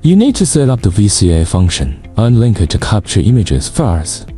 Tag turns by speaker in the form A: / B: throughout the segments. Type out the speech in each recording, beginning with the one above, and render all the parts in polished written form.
A: You need to set up the VCA function and link it to capture images first.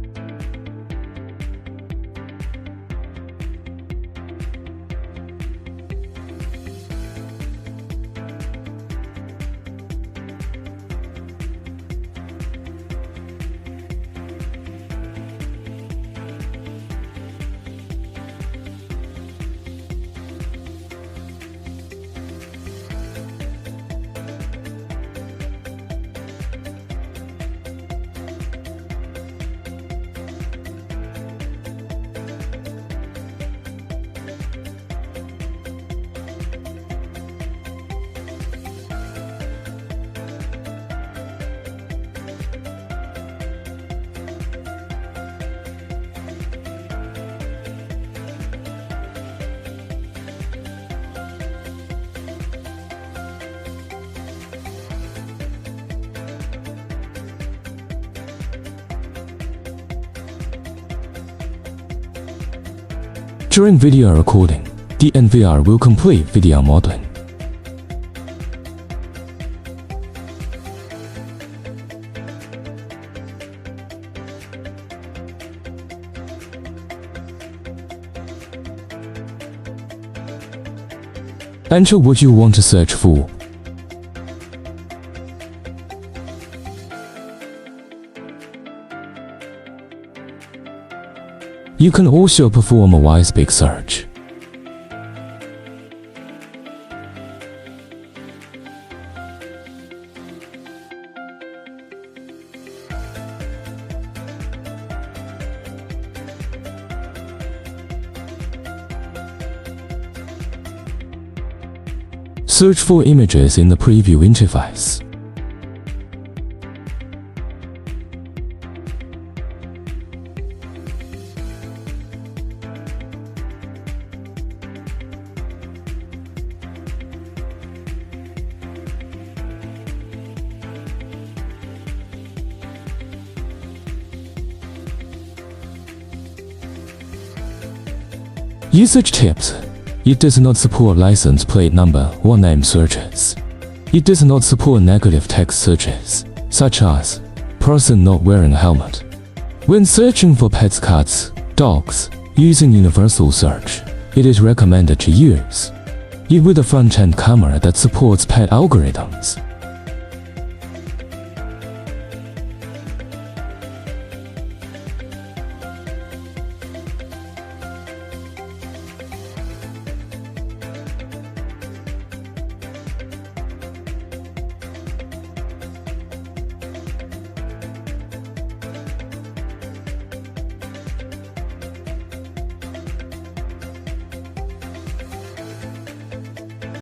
A: During video recording, the NVR will complete video modeling. Enter what you want to search for. You can also perform a WisePick search. Search for images in the preview interface. Usage tips. It does not support license plate number or name searches. It does not support negative text searches, such as person not wearing a helmet. When searching for pets, cats, dogs, using universal search, it is recommended to use it with a front-end camera that supports pet algorithms.